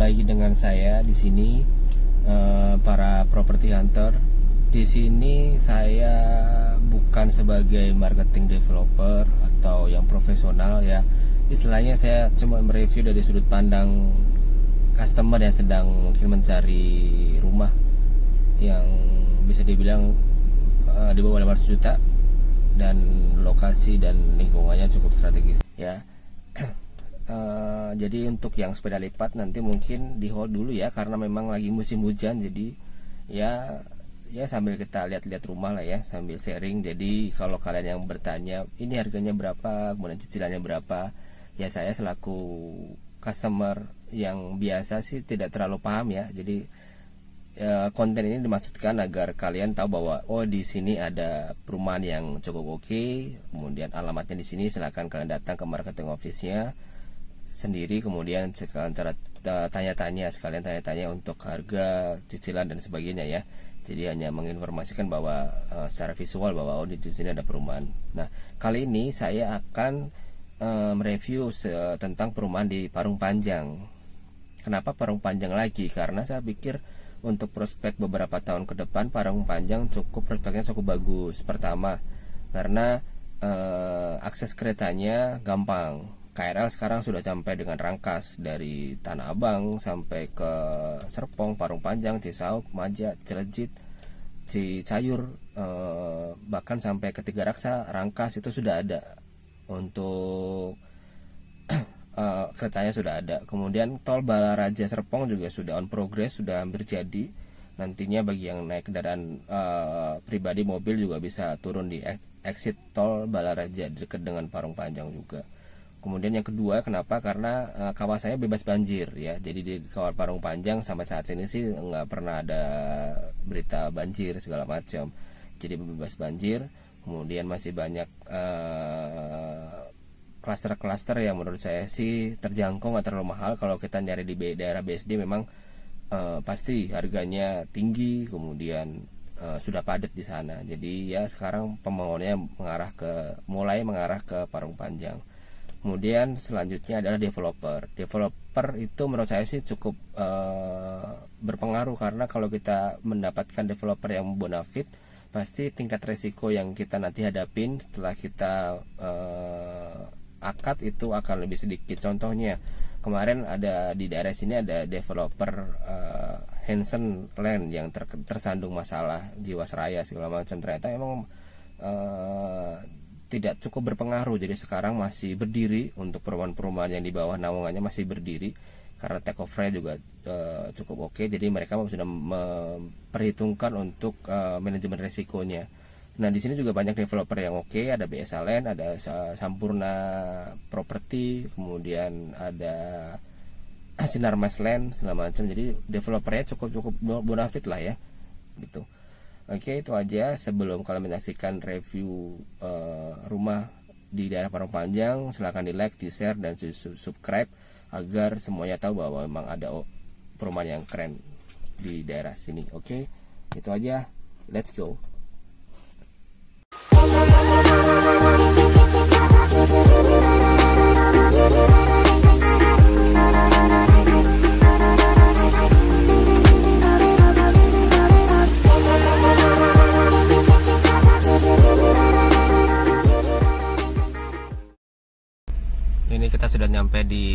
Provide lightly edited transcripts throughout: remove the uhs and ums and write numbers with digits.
lagi dengan saya di sini, para property hunter. Di sini saya bukan sebagai marketing developer atau yang profesional ya. Istilahnya saya cuma mereview dari sudut pandang customer yang sedang mungkin mencari rumah yang bisa dibilang di bawah 500 juta dan lokasi dan lingkungannya cukup strategis ya. Jadi untuk yang sepeda lipat nanti mungkin di hold dulu ya, karena memang lagi musim hujan. Jadi ya sambil kita lihat-lihat rumah lah ya, sambil sharing. Jadi kalau kalian yang bertanya ini harganya berapa, kemudian cicilannya berapa, ya saya selaku customer yang biasa sih tidak terlalu paham ya. Jadi konten ini dimaksudkan agar kalian tahu bahwa di sini ada perumahan yang cukup oke, kemudian alamatnya di sini, silakan kalian datang ke marketing office-nya sendiri, kemudian sekalian tanya-tanya untuk harga, cicilan dan sebagainya ya. Jadi hanya menginformasikan bahwa secara visual bahwa di sini ada perumahan. Nah, kali ini saya akan mereview tentang perumahan di Parung Panjang. Kenapa Parung Panjang lagi? Karena saya pikir untuk prospek beberapa tahun ke depan Parung Panjang prospeknya cukup bagus. Pertama, karena akses keretanya gampang. KRL sekarang sudah sampai dengan Rangkas, dari Tanah Abang sampai ke Serpong, Parung Panjang, Cisauk, Maja, Cilejit, Cicayur, bahkan sampai ke Tiga Raksa, Rangkas itu sudah ada untuk keretanya sudah ada. Kemudian tol Balaraja Serpong juga sudah on progress, sudah hampir jadi. Nantinya bagi yang naik kendaraan pribadi, mobil juga bisa turun di exit tol Balaraja dekat dengan Parung Panjang juga. Kemudian yang kedua, kenapa? Karena kawasannya bebas banjir ya. Jadi di kawasan Parung Panjang sampai saat ini sih nggak pernah ada berita banjir segala macam. Jadi bebas banjir. Kemudian masih banyak klaster-klaster yang menurut saya sih terjangkau, nggak terlalu mahal. Kalau kita nyari di daerah BSD memang pasti harganya tinggi, kemudian sudah padat di sana. Jadi ya sekarang pembangunannya mulai mengarah ke Parung Panjang. Kemudian selanjutnya adalah developer. Developer itu menurut saya sih cukup berpengaruh, karena kalau kita mendapatkan developer yang bonafit, pasti tingkat resiko yang kita nanti hadapin setelah kita akad itu akan lebih sedikit. Contohnya kemarin ada di daerah sini ada developer Hansen Land yang tersandung masalah jiwasraya segala macam. Ternyata emang tidak cukup berpengaruh. Jadi sekarang masih berdiri untuk perumahan-perumahan yang di bawah naungannya masih berdiri, karena take off-nya juga cukup oke. Jadi mereka sudah memperhitungkan untuk manajemen resikonya. Nah, di sini juga banyak developer yang oke. Ada BSA Land, ada Sampurna Property, kemudian ada Sinarmas Land segala macam. Jadi developernya cukup bonafit lah ya, gitu. Oke, itu aja. Sebelum kalian menyaksikan review rumah di daerah Parung Panjang, silahkan di like, di share, dan di subscribe agar semuanya tahu bahwa memang ada perumahan yang keren di daerah sini. Oke, itu aja. Let's go. Ini kita sudah nyampe di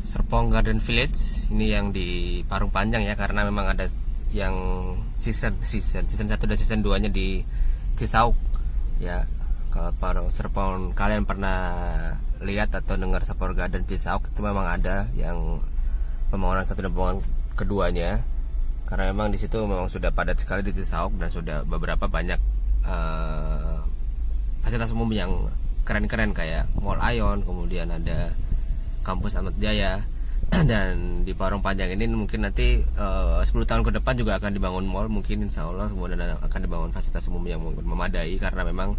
Serpong Garden Village. Ini yang di Parung Panjang ya, karena memang ada yang season 1 dan season 2 nya di Cisauk ya. Kalau Serpong kalian pernah lihat atau dengar Serpong Garden Cisauk, itu memang ada yang pembangunan 1 dan pembangunan keduanya, karena memang di situ memang sudah padat sekali di Cisauk dan sudah beberapa banyak fasilitas umum yang keren-keren kayak Mall Ion, kemudian ada kampus Ahmad Jaya. Dan di Parung Panjang ini mungkin nanti 10 tahun ke depan juga akan dibangun mall, mungkin insya Allah. Kemudian akan dibangun fasilitas umum yang memadai, karena memang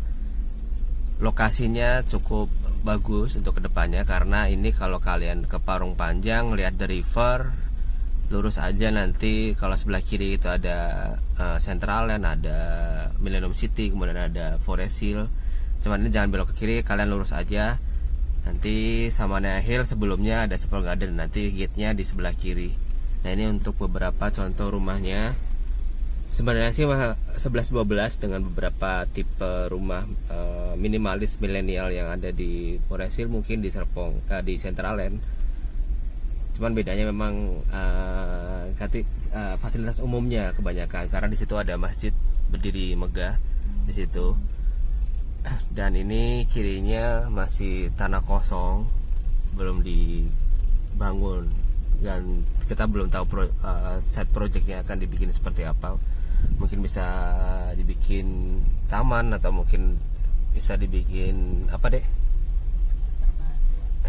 lokasinya cukup bagus untuk kedepannya. Karena ini kalau kalian ke Parung Panjang lihat the river, lurus aja nanti kalau sebelah kiri itu ada Central Land, ada Millennium City, kemudian ada Forest Hill. Cuman ini jangan belok ke kiri, kalian lurus aja. Nanti Samana Hill sebelumnya ada Sepul Garden, nanti gate-nya di sebelah kiri. Nah ini untuk beberapa contoh rumahnya. Sebenarnya sih 11-12 dengan beberapa tipe rumah minimalis milenial yang ada di Forest Hill, mungkin di Serpong, di Central Land. Cuman bedanya memang fasilitas umumnya kebanyakan, karena di situ ada masjid berdiri megah di situ. Dan ini kirinya masih tanah kosong, belum dibangun, dan kita belum tahu set projectnya akan dibikin seperti apa. Mungkin bisa dibikin taman, atau mungkin bisa dibikin apa deh,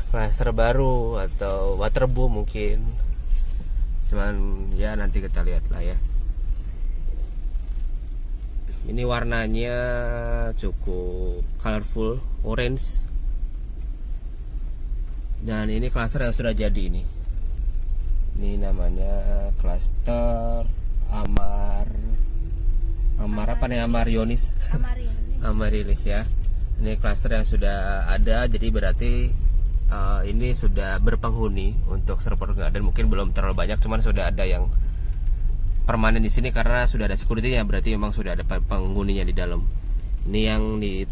cluster baru atau waterboom mungkin. Cuman ya nanti kita lihat lah ya. Ini warnanya cukup colorful, orange. Dan ini klaster yang sudah jadi ini. Ini namanya klaster Amar apa nih, Amarionis? Amarilis ya. Ini klaster yang sudah ada, jadi berarti ini sudah berpenghuni untuk Serpong Garden. Mungkin belum terlalu banyak, cuman sudah ada yang permanen di sini karena sudah ada security-nya, berarti memang sudah ada penghuninya di dalam. Ini yang di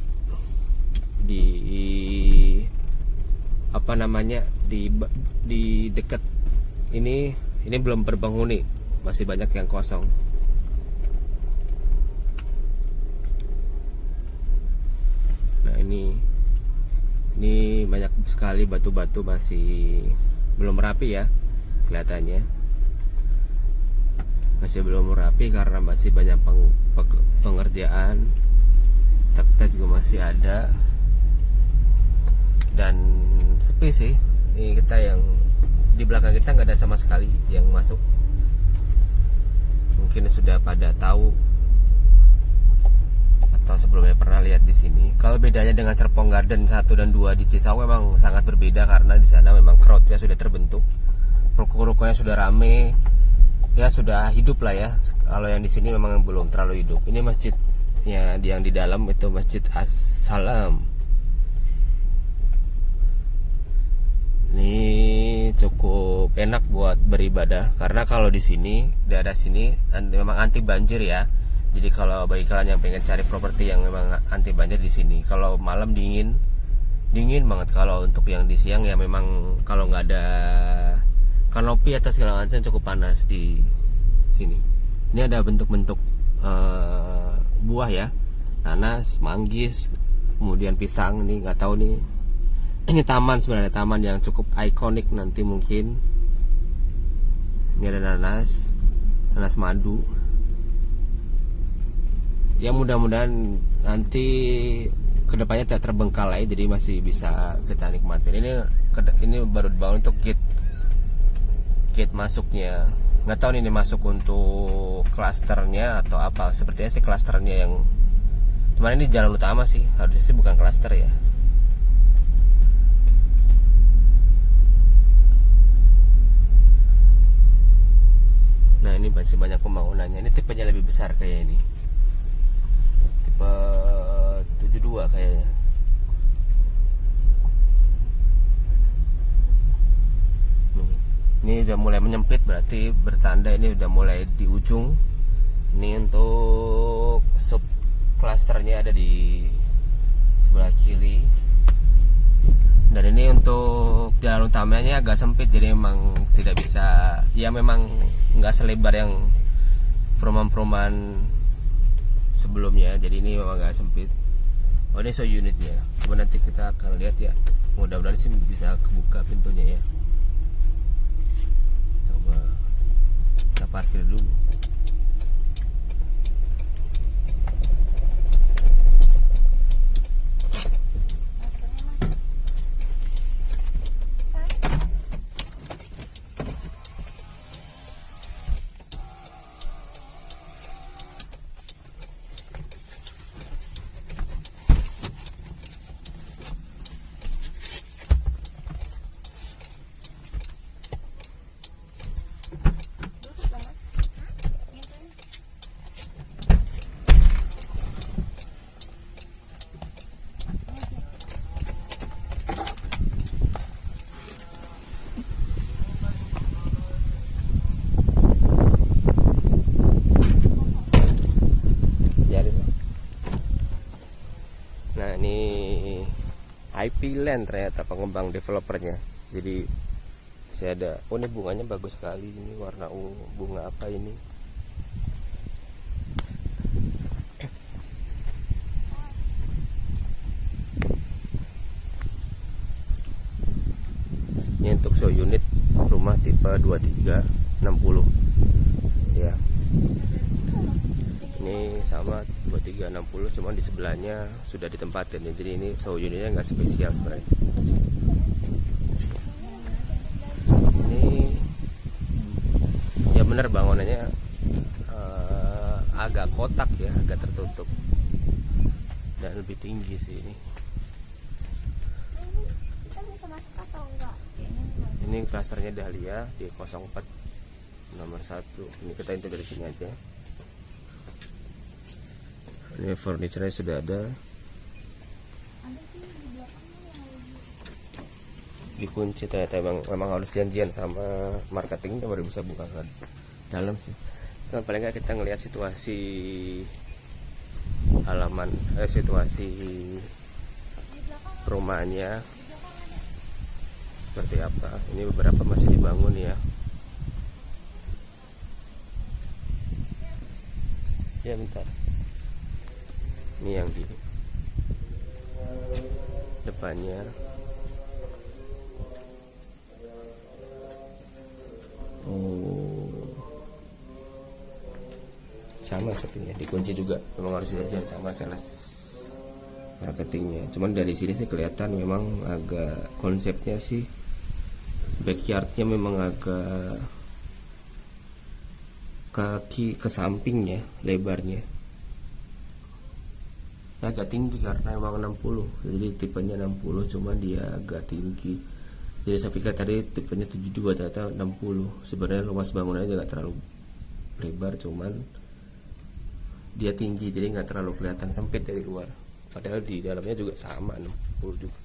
apa namanya, di dekat ini belum berpenghuni, masih banyak yang kosong. Nah ini banyak sekali batu-batu, masih belum rapi ya kelihatannya. Masih belum rapi karena masih banyak pengerjaan. Truk juga masih ada, dan sepi sih. Ini kita yang di belakang kita nggak ada sama sekali yang masuk. Mungkin sudah pada tahu atau sebelumnya pernah lihat di sini. Kalau bedanya dengan Serpong Garden 1 dan 2 di Cisauk memang sangat berbeda, karena di sana memang crowdnya sudah terbentuk, ruko-rukonya sudah rame. Ya sudah hidup lah ya. Kalau yang di sini memang belum terlalu hidup. Ini masjidnya yang di dalam itu Masjid As-Salam. Ini cukup enak buat beribadah, karena kalau di sini, daerah sini memang anti banjir ya. Jadi kalau bagi kalian yang pengen cari properti yang memang anti banjir di sini, kalau malam dingin banget. Kalau untuk yang di siang ya memang kalau nggak ada kanopi atau segala macam cukup panas di sini. Ini ada bentuk-bentuk buah ya, nanas, manggis, kemudian pisang. Ini nggak tahu nih. Ini taman, sebenarnya taman yang cukup ikonik nanti mungkin. Ini ada nanas madu. Ya mudah-mudahan nanti kedepannya tidak terbengkalai, jadi masih bisa kita nikmatin. Ini baru dibangun untuk gate masuknya. Nggak tahu nih ini masuk untuk klasternya atau apa. Sepertinya sih klasternya yang, cuman ini jalan utama sih, harusnya sih bukan klaster ya. Nah ini masih banyak pembangunannya. Ini tipenya lebih besar kayak ini, tipe 72 kayaknya. Ini udah mulai menyempit, berarti bertanda ini udah mulai di ujung. Ini untuk sub klasternya ada di sebelah kiri. Dan ini untuk jalan utamanya agak sempit, jadi memang tidak bisa, ya memang nggak selebar yang perumahan-perumahan sebelumnya. Jadi ini memang agak sempit. Oh ini show unitnya, coba nanti kita akan lihat ya. Mudah-mudahan sih bisa kebuka pintunya ya. Coba kita parkir dulu. IP Land ternyata pengembang developernya. Jadi saya ada, oh ini bunganya bagus sekali, ini warna ungu. Bunga apa ini? Ini untuk show unit rumah tipe 2360 ya. Ini sama 2360, cuman di sebelahnya sudah ditempatin ya. Jadi ini show unitnya nggak spesial sebenarnya. Ini ya bener bangunannya agak kotak ya, agak tertutup dan lebih tinggi sih ini. Ini klasternya Dahlia di 04 nomor 1. Ini kita intip dari sini aja. Ini furniture-nya sudah ada. Dikunci ternyata, memang harus janjian sama marketing baru bisa buka ke dalam sih. Kan paling nggak kita ngelihat situasi halaman, situasi perumahannya seperti apa. Ini beberapa masih dibangun ya. Ya bentar. Ini yang di depannya. Oh, sama sepertinya, dikunci juga. Memang harus diajar sama sales marketingnya. Cuman dari sini sih kelihatan memang agak konsepnya sih, backyardnya memang agak kaki ke sampingnya, lebarnya agak tinggi karena emang 60. Jadi tipenya 60, cuma dia agak tinggi. Jadi saya pikir tadi tipenya 72, ternyata 60. Sebenarnya luas bangunannya juga terlalu lebar, cuman dia tinggi, jadi nggak terlalu kelihatan sempit dari luar. Padahal di dalamnya juga sama 60 juga.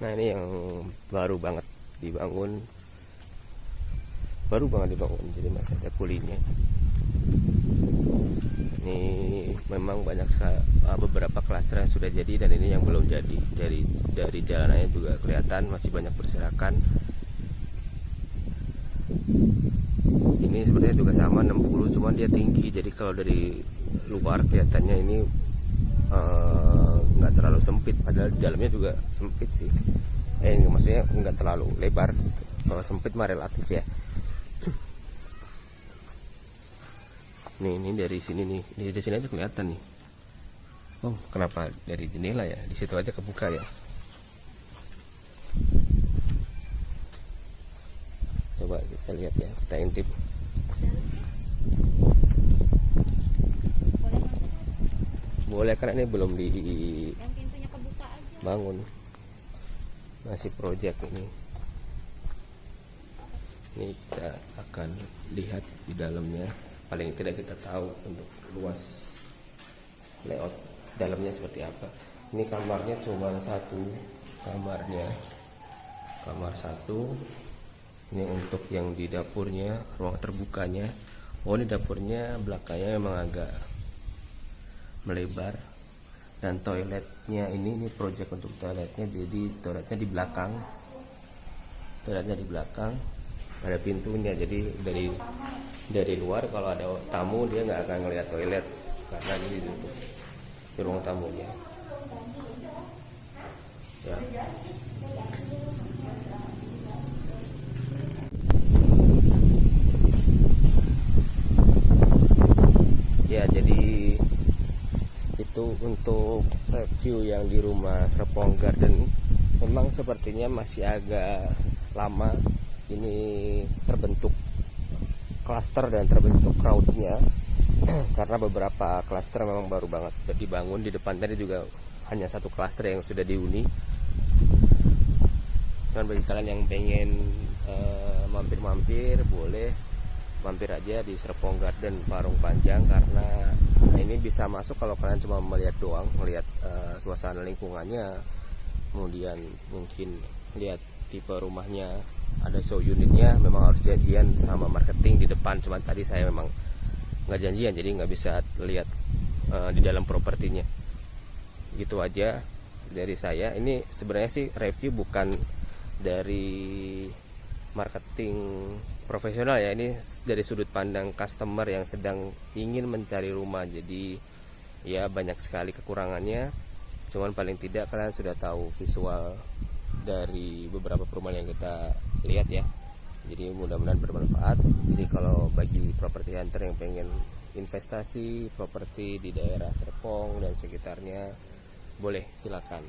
Nah ini yang baru banget dibangun, jadi masih ada kulinya. Ini memang banyak beberapa klaster yang sudah jadi, dan ini yang belum jadi. Dari jalanannya juga kelihatan masih banyak berserakan. Ini sebenarnya juga sama 60, cuman dia tinggi. Jadi kalau dari luar kelihatannya ini nggak terlalu sempit, padahal di dalamnya juga sempit sih. Maksudnya nggak terlalu lebar gitu. Kalau sempit mah relatif ya. Ini dari sini nih, dari sini aja kelihatan nih. Oh, kenapa dari jendela ya? Di situ aja kebuka ya. Coba kita lihat ya, kita intip. Boleh, karena ini belum dibangun, masih project ini. Ini kita akan lihat di dalamnya. Paling tidak kita tahu untuk luas layout dalamnya seperti apa. Ini kamarnya cuma satu, kamar satu. Ini untuk yang di dapurnya, ruang terbukanya. Oh, ini dapurnya belakangnya memang agak melebar, dan toiletnya ini project untuk toiletnya. Jadi toiletnya di belakang, ada pintunya. Jadi dari luar kalau ada tamu dia nggak akan ngelihat toilet karena ini ditutup di ruang tamunya ya. Ya, jadi itu untuk review yang di rumah Serpong Garden. Memang sepertinya masih agak lama ini terbentuk klaster dan terbentuk crowdnya karena beberapa klaster memang baru banget dibangun. Di depan tadi juga hanya satu klaster yang sudah dihuni. Dan bagi kalian yang pengen mampir-mampir boleh mampir aja di Serpong Garden Parung Panjang, karena ini bisa masuk kalau kalian cuma melihat doang, melihat suasana lingkungannya, kemudian mungkin lihat tipe rumahnya, ada show unitnya. Memang harus janjian sama marketing di depan, cuman tadi saya memang nggak janjian jadi nggak bisa lihat di dalam propertinya. Gitu aja dari saya. Ini sebenarnya sih review bukan dari marketing profesional ya, ini dari sudut pandang customer yang sedang ingin mencari rumah. Jadi ya banyak sekali kekurangannya, cuman paling tidak kalian sudah tahu visual dari beberapa perumahan yang kita lihat ya. Jadi mudah-mudahan bermanfaat. Jadi kalau bagi properti hunter yang pengen investasi properti di daerah Serpong dan sekitarnya, boleh silakan.